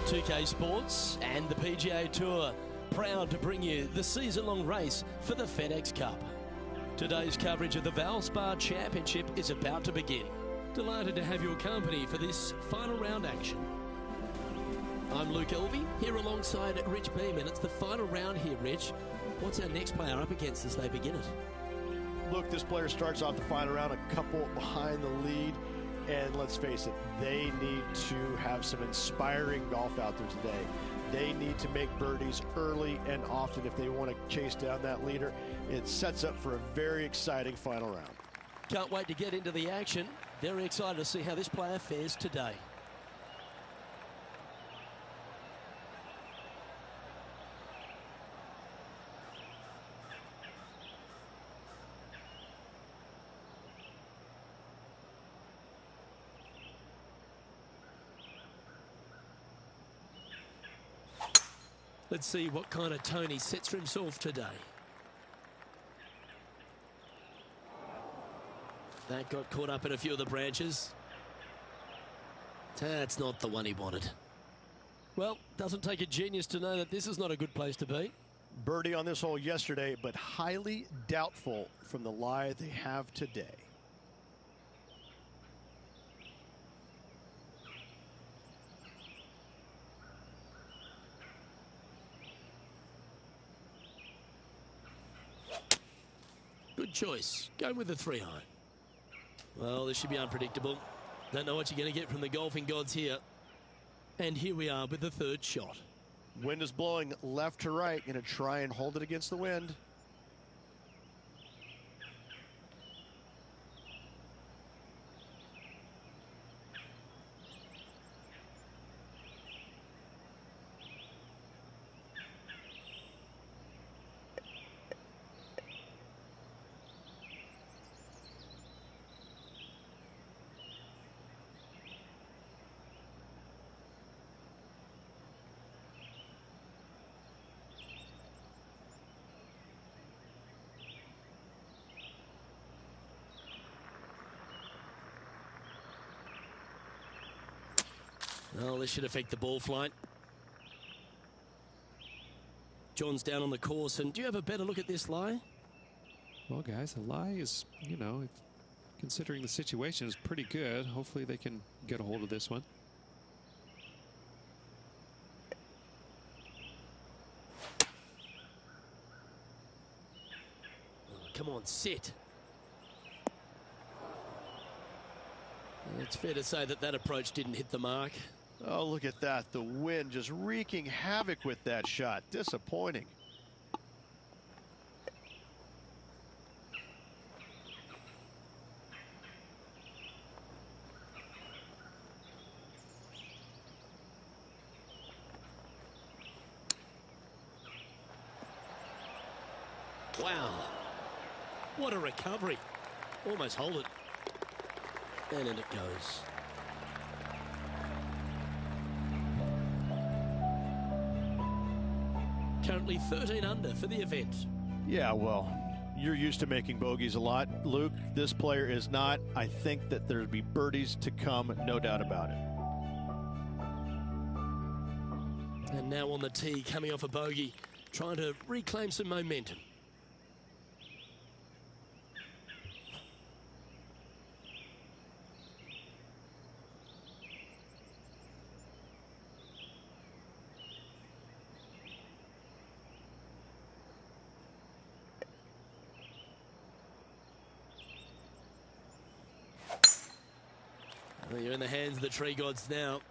2K Sports and the PGA Tour, proud to bring you the season-long race for the FedEx Cup. Today's coverage of the Valspar Championship is about to begin. Delighted to have your company for this final round action. I'm Luke Elvey, here alongside Rich Beeman. It's the final round here, Rich. What's our next player up against as they begin it? Look, this player starts off the final round a couple behind the lead. And let's face it, they need to have some inspiring golf out there today. They need to make birdies early and often if they want to chase down that leader. It sets up for a very exciting final round. Can't wait to get into the action. Very excited to see how this player fares today. Let's see what kind of tone he sets for himself today. That got caught up in a few of the branches. That's not the one he wanted. Well, doesn't take a genius to know that this is not a good place to be. Birdie on this hole yesterday, but highly doubtful from the lie they have today. Good choice. Going with the 3-iron. Well, this should be unpredictable. Don't know what you're going to get from the golfing gods here. And here we are with the third shot. Wind is blowing left to right. Going to try and hold it against the wind. Well, this should affect the ball flight. John's down on the course, and do you have a better look at this lie? Well, guys, the lie is, you know, considering the situation, is pretty good. Hopefully they can get a hold of this one. Oh, come on, sit. It's fair to say that that approach didn't hit the mark. Oh, look at that. The wind just wreaking havoc with that shot. Disappointing. Wow. What a recovery. Almost hold it. And in it goes. Currently 13 under for the event. Yeah, well, you're used to making bogeys a lot, Luke. This player is not. I think that there'll be birdies to come, no doubt about it. And now on the tee, coming off a bogey, trying to reclaim some momentum. Well, you're in the hands of the tree gods now.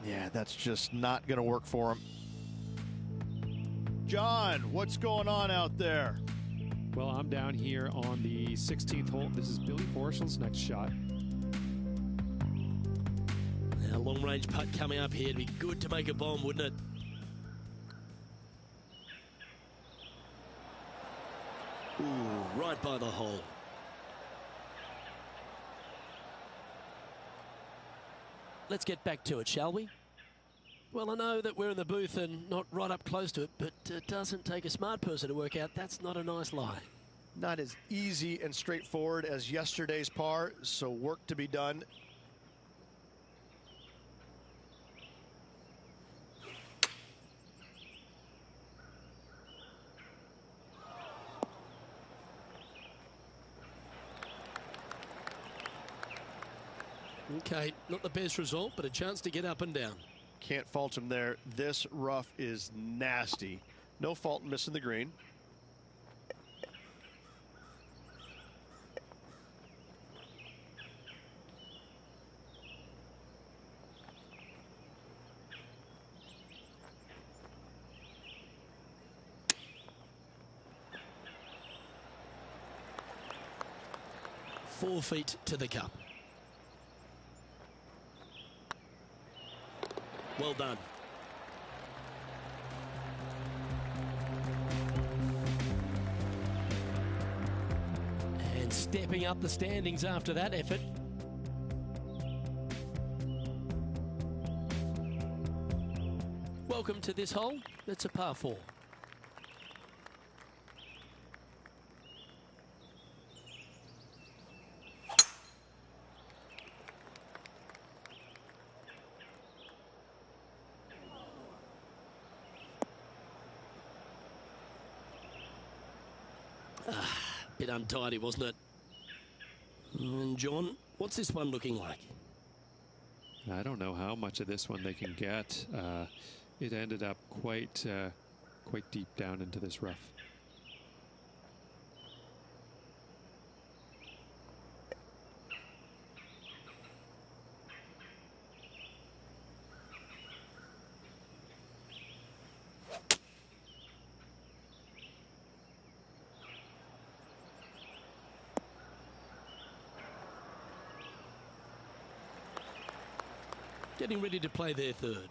Yeah, that's just not going to work for him. John, what's going on out there? Well, I'm down here on the 16th hole. This is Billy Horschel's next shot. Now, long-range putt coming up here. It'd be good to make a bomb, wouldn't it? Ooh, right by the hole. Let's get back to it, shall we? Well, I know that we're in the booth and not right up close to it, but it doesn't take a smart person to work out that's not a nice lie. Not as easy and straightforward as yesterday's par, so work to be done. Okay, not the best result, but a chance to get up and down. Can't fault him there. This rough is nasty. No fault in missing the green. Four feet to the cup. Well done. And stepping up the standings after that effort. Welcome to this hole. It's a par 4. Bit untidy, wasn't it? And John, what's this one looking like? I don't know how much of this one they can get. It ended up quite deep down into this rough. Getting ready to play their third.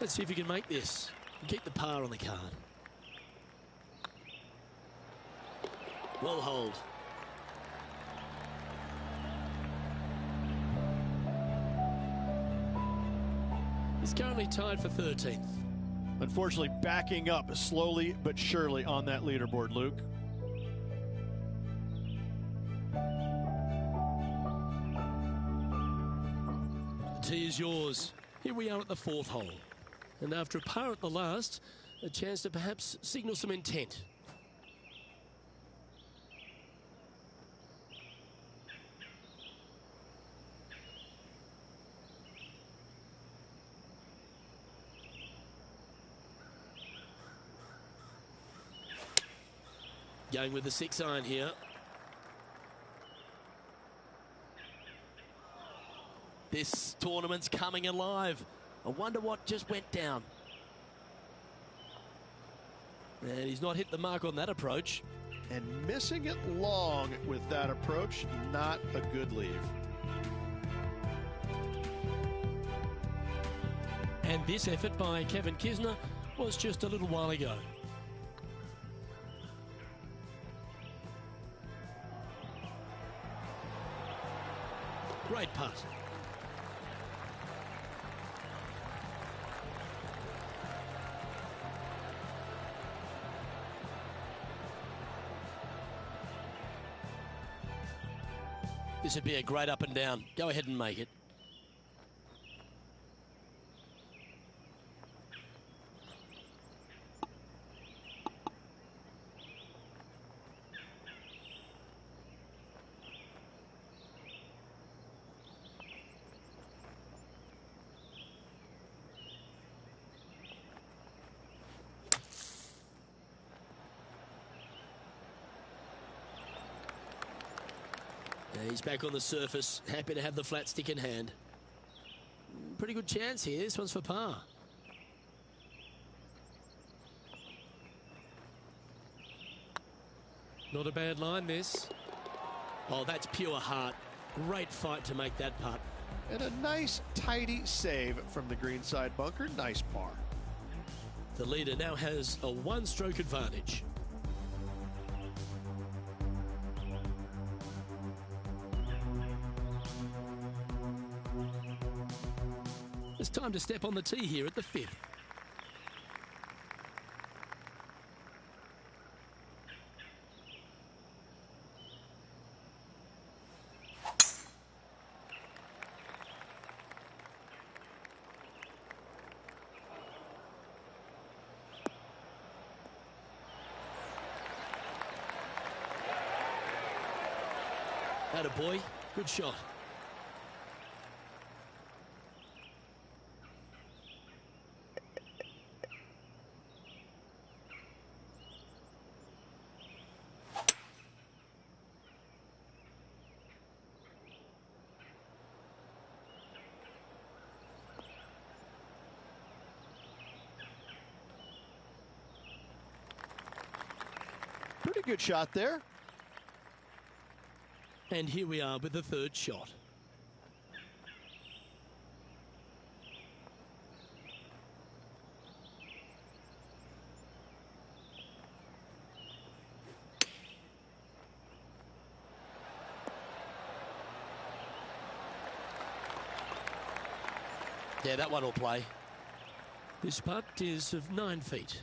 Let's see if you can make this. Keep the par on the card. Well hold. He's currently tied for 13th. Unfortunately, backing up slowly but surely on that leaderboard, Luke. The tee is yours. Here we are at the 4th hole. And after a par at the last, a chance to perhaps signal some intent. Going with the 6-iron here. This tournament's coming alive. I wonder what just went down. And he's not hit the mark on that approach. And missing it long with that approach, not a good leave. And this effort by Kevin Kisner was just a little while ago. Great putt. This would be a great up and down. Go ahead and make it. He's back on the surface, happy to have the flat stick in hand. Pretty good chance here. This one's for par. Not a bad line, this. Oh, that's pure heart. Great fight to make that putt. And a nice, tidy save from the greenside bunker. Nice par. The leader now has a one-stroke advantage. It's time to step on the tee here at the 5th. Attaboy, good shot. Pretty good shot there. And here we are with the 3rd shot. Yeah, that one will play. This putt is of 9 feet.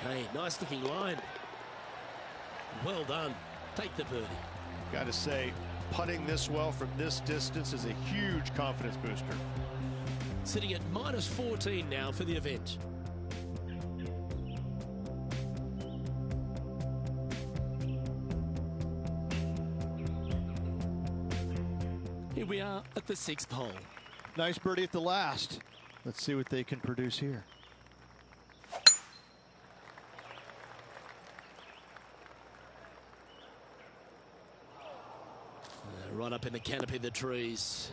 Hey, nice looking line. Well done. Take the birdie. Got to say, putting this well from this distance is a huge confidence booster. Sitting at -14 now for the event. Here we are at the 6th hole. Nice birdie at the last. Let's see what they can produce here. Right up in the canopy of the trees.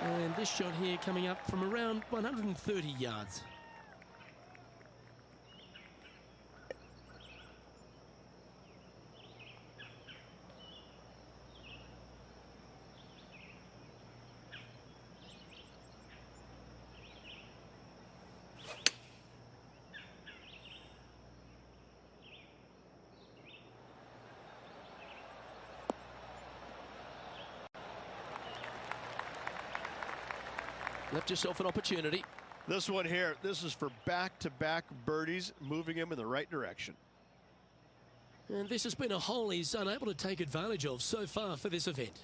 And this shot here coming up from around 130 yards. Left yourself an opportunity. This one here, this is for back-to-back birdies, moving him in the right direction. And this has been a hole he's unable to take advantage of so far for this event.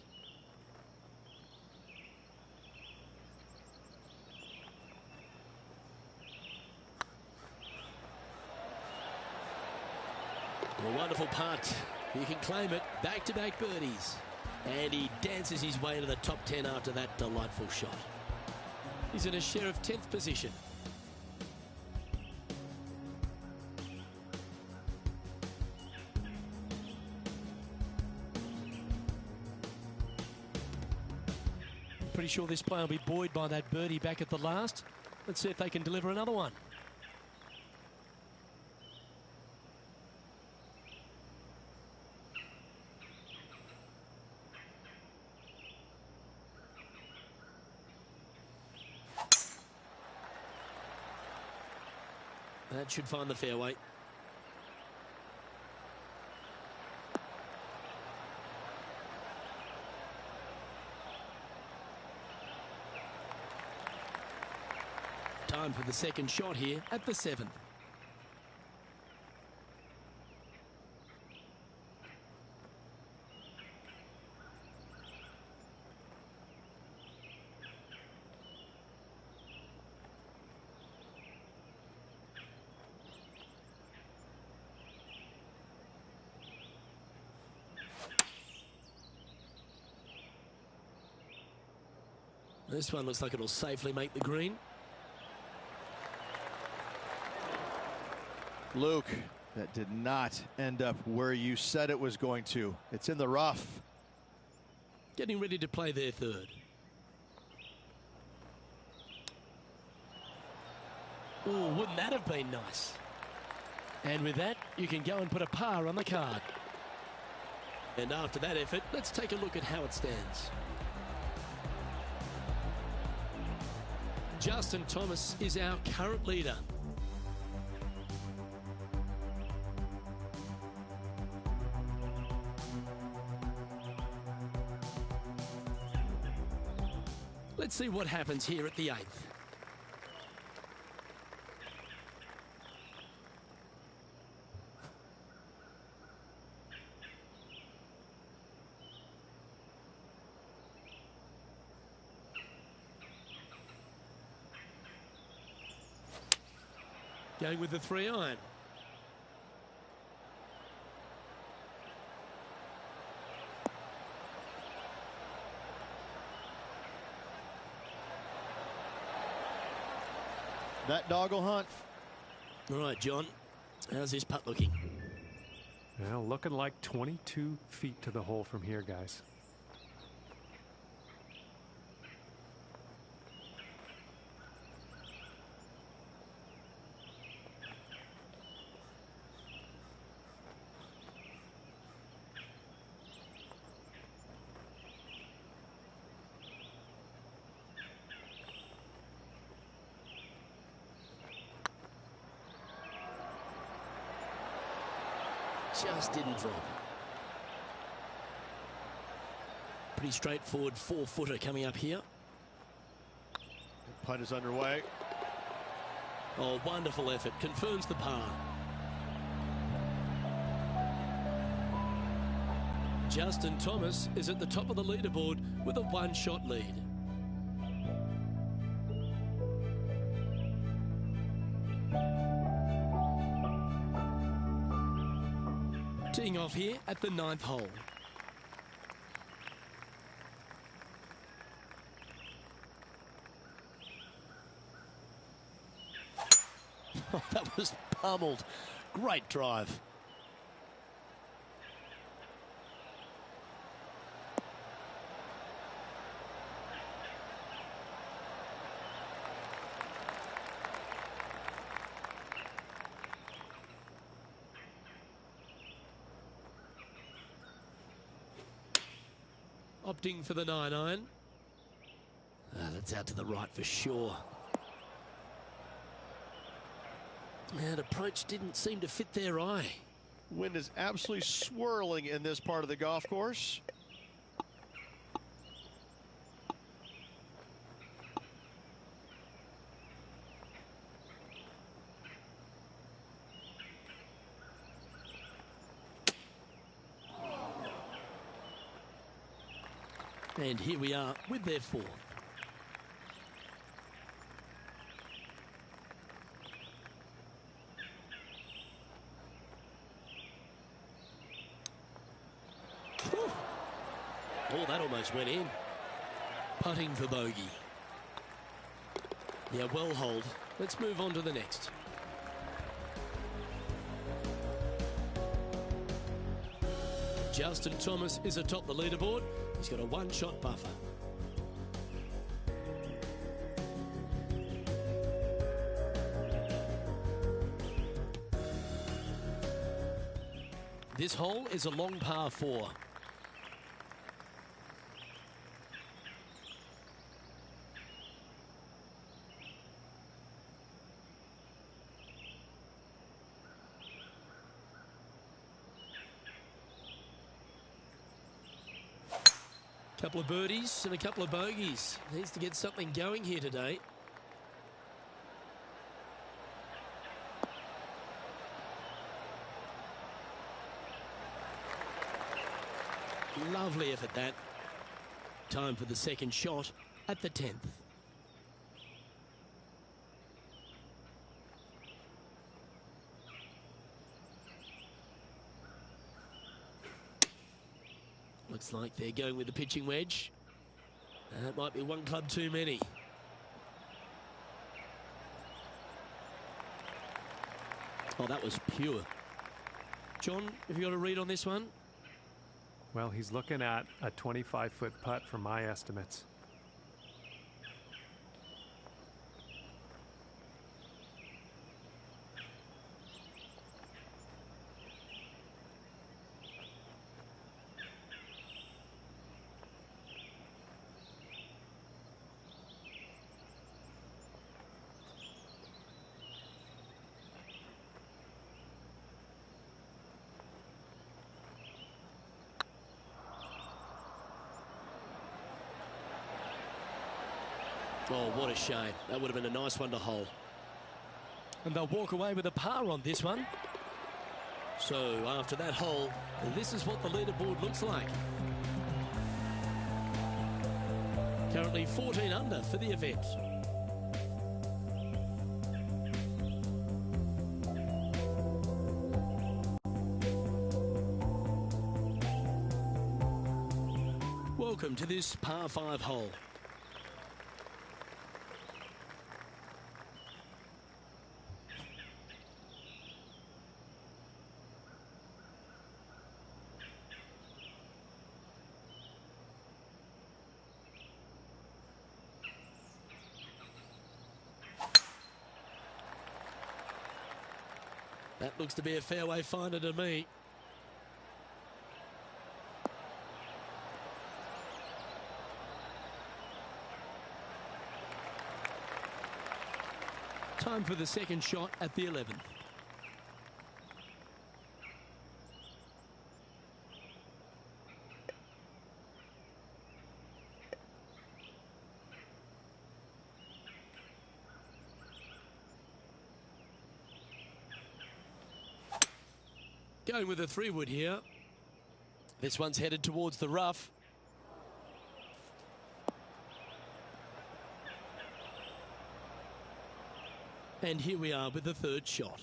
A wonderful putt. You can claim it. Back-to-back birdies. And he dances his way into the top 10 after that delightful shot. He's in a share of 10th position. Pretty sure this player will be buoyed by that birdie back at the last. Let's see if they can deliver another one. That should find the fairway. Time for the second shot here at the 7th. This one looks like it'll safely make the green. Luke, that did not end up where you said it was going to. It's in the rough. Getting ready to play their third. Oh, wouldn't that have been nice? And with that, you can go and put a par on the card. And after that effort, let's take a look at how it stands. Justin Thomas is our current leader. Let's see what happens here at the 8th. Going with the 3-iron. That dog will hunt. All right, John. How's this putt looking? Well, looking like 22 feet to the hole from here, guys. Just didn't drop. Pretty straightforward 4-footer coming up here. The putt is underway. Oh, wonderful effort. Confirms the par. Justin Thomas is at the top of the leaderboard with a 1-shot lead. Teeing off here at the 9th hole. Oh, that was pummeled. Great drive. Opting for the 9-iron. That's out to the right for sure. And approach didn't seem to fit their eye. Wind is absolutely swirling in this part of the golf course. And here we are with their 4th. Oh, that almost went in. Putting for bogey. Yeah, well hold. Let's move on to the next. Justin Thomas is atop the leaderboard. He's got a 1-shot buffer. This hole is a long par 4. Couple of birdies and a couple of bogeys. Needs to get something going here today. Lovely effort that. Time for the second shot at the 10th. Looks like they're going with the pitching wedge. That might be one club too many. Oh, that was pure. John, have you got a read on this one? Well, he's looking at a 25-foot putt from my estimates. Oh, what a shame. That would have been a nice one to hole. And they'll walk away with a par on this one. So after that hole, this is what the leaderboard looks like. Currently 14 under for the event. Welcome to this par 5 hole. That looks to be a fairway finder to me. Time for the second shot at the 11th. Going with a 3-wood here. This one's headed towards the rough. And here we are with the third shot.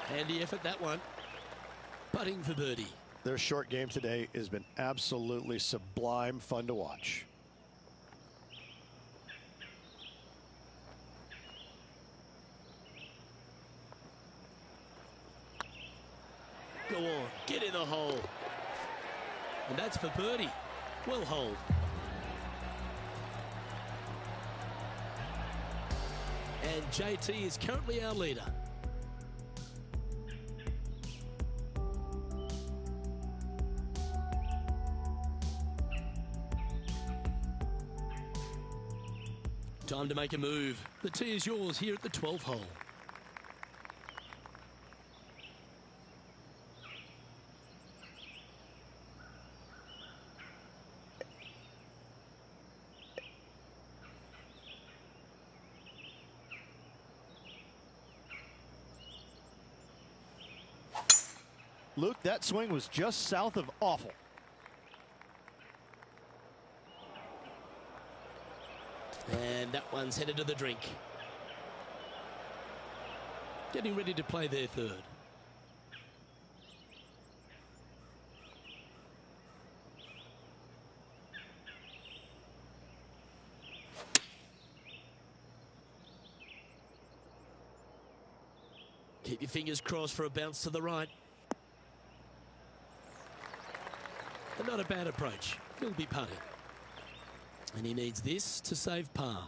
Handy effort, that one. Putting for birdie. Their short game today has been absolutely sublime fun to watch. Go on, get in the hole. And that's for birdie. Well holed. And JT is currently our leader. Time to make a move. The tee is yours here at the 12th hole. Luke, that swing was just south of awful. And that one's headed to the drink. Getting ready to play their third. Keep your fingers crossed for a bounce to the right. But not a bad approach. He'll be putting. And he needs this to save par.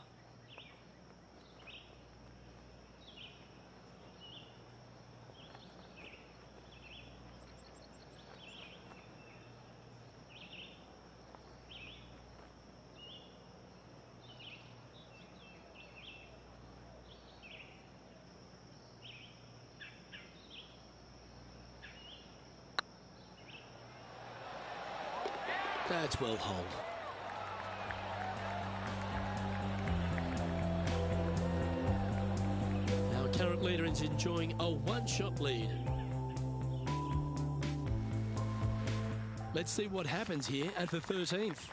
That's well holed. Our current current leader is enjoying a one-shot lead. Let's see what happens here at the 13th.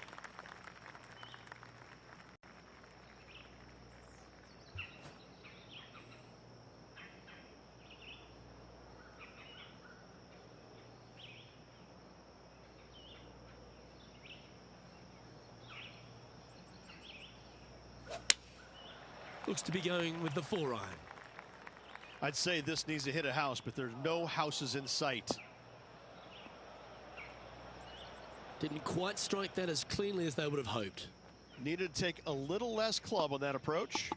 Looks to be going with the 4-iron. I'd say this needs to hit a house, but there's no houses in sight. Didn't quite strike that as cleanly as they would have hoped. Needed to take a little less club on that approach.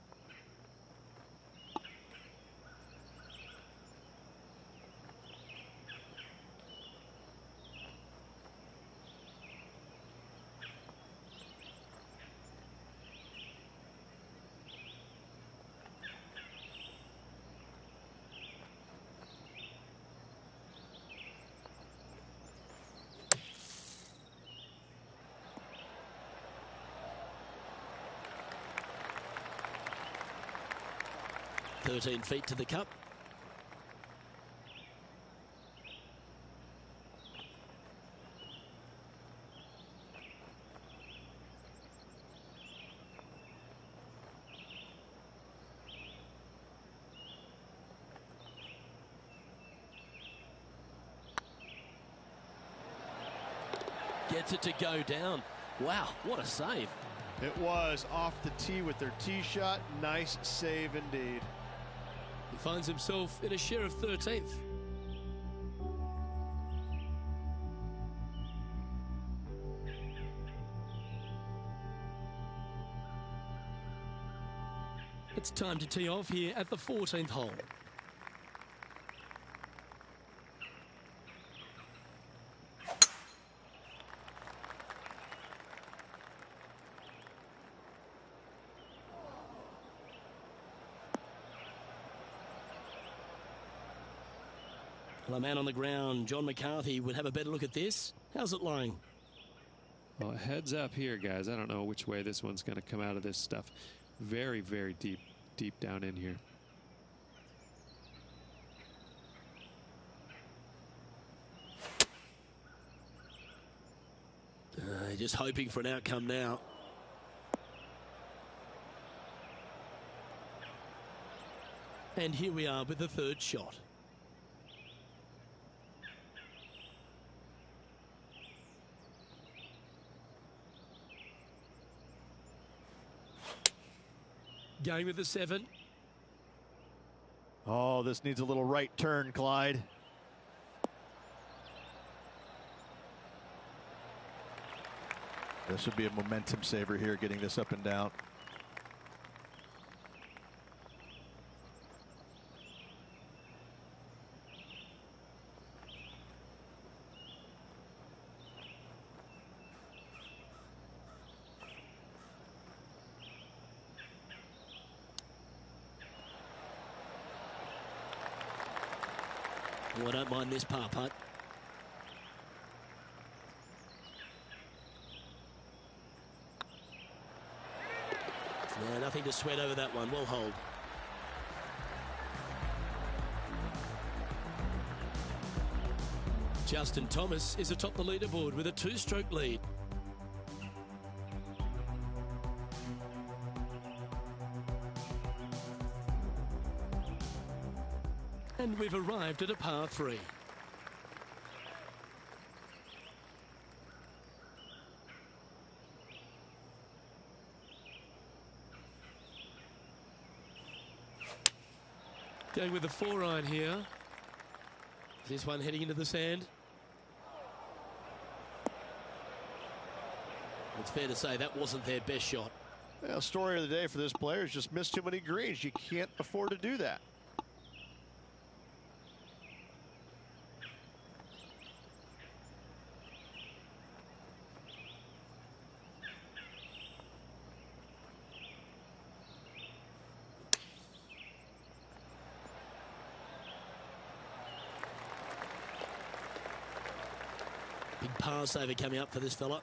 "13 feet to the cup." Gets it to go down. Wow, what a save. It was off the tee with their tee shot. Nice save indeed. He finds himself in a share of 13th. It's time to tee off here at the 14th hole. Well, a man on the ground, John McCarthy, would have a better look at this. How's it lying? Well, heads up here, guys. I don't know which way this one's going to come out of this stuff. Very, very deep down in here. Just hoping for an outcome now. And here we are with the third shot. Going with the 7. Oh, this needs a little right turn, Clyde. This would be a momentum saver here, getting this up and down. Oh, I don't mind this par putt. Yeah, nothing to sweat over that one. Well hold. Justin Thomas is atop the leaderboard with a 2-stroke lead. And we've arrived at a par 3. Going with the 4-iron here. Is this one heading into the sand? It's fair to say that wasn't their best shot. Well, story of the day for this player is just missed too many greens. You can't afford to do that. Big par saver coming up for this fella.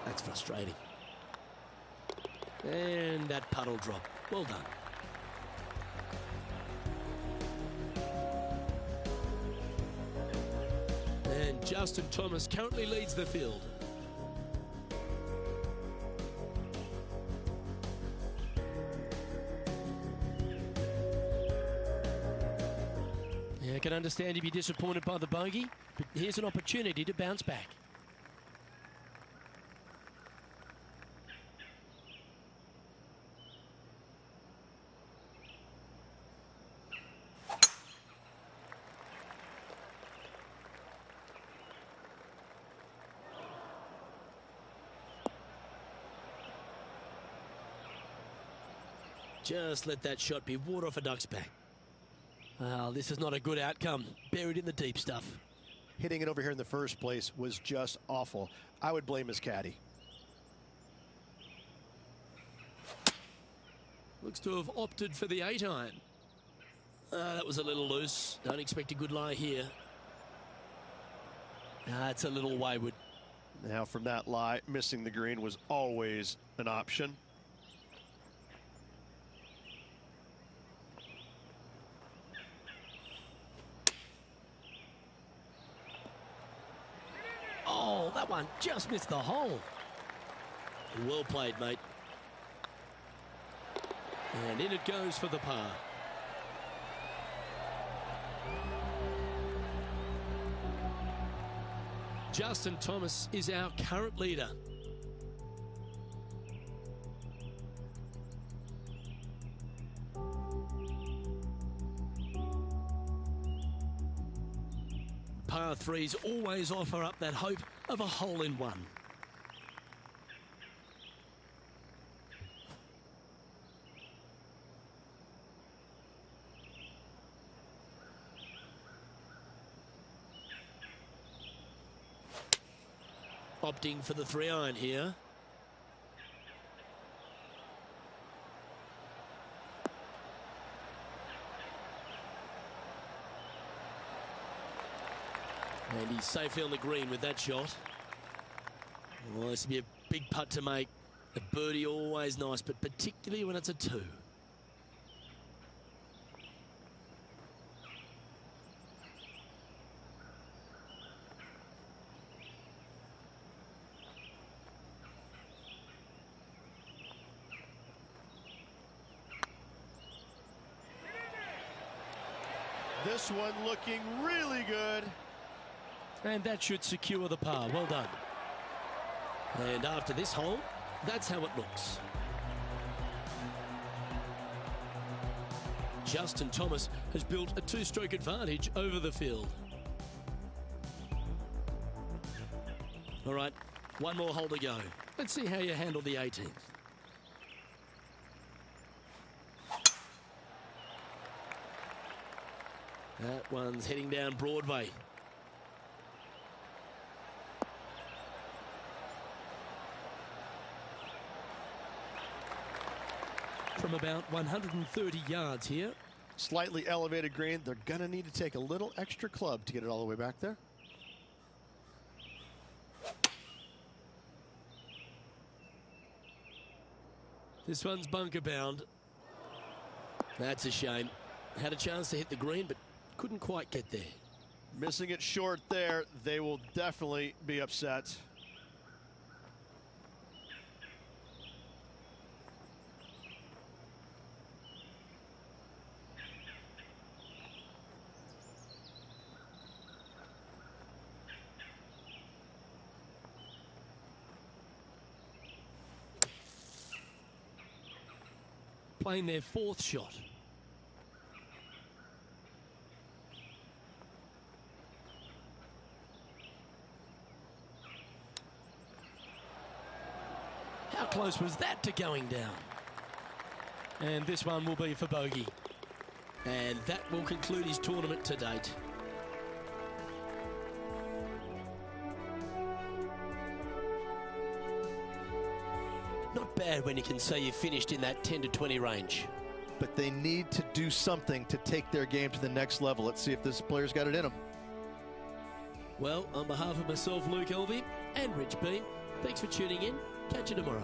That's frustrating. And that puddle drop. Well done. And Justin Thomas currently leads the field. Yeah, I can understand you'd be disappointed by the bogey, but here's an opportunity to bounce back. Just let that shot be water off a duck's back. Well, this is not a good outcome. Buried in the deep stuff. Hitting it over here in the first place was just awful. I would blame his caddy. Looks to have opted for the 8-iron. That was a little loose. Don't expect a good lie here. It's a little wayward. Now from that lie, missing the green was always an option. Oh, that one just missed the hole. Well played, mate. And in it goes for the par. Justin Thomas is our current leader. Par 3s always offer up that hope of a hole-in-one. Opting for the 3-iron here. And he's safely on the green with that shot. Well, this will be a big putt to make. A birdie always nice, but particularly when it's a 2. This one looking really good. And that should secure the par. Well done. And after this hole, that's how it looks. Justin Thomas has built a 2-stroke advantage over the field. All right, one more hole to go. Let's see how you handle the 18th. That one's heading down Broadway. From about 130 yards here. Slightly elevated green. They're going to need to take a little extra club to get it all the way back there. This one's bunker bound. That's a shame. Had a chance to hit the green, but couldn't quite get there. Missing it short there. They will definitely be upset. Playing their 4th shot. How close was that to going down? And this one will be for bogey. And that will conclude his tournament to date. Not bad when you can say you finished in that 10 to 20 range. But they need to do something to take their game to the next level. Let's see if this player's got it in him. Well, on behalf of myself, Luke Elvey, and Rich B, Thanks for tuning in. Catch you tomorrow.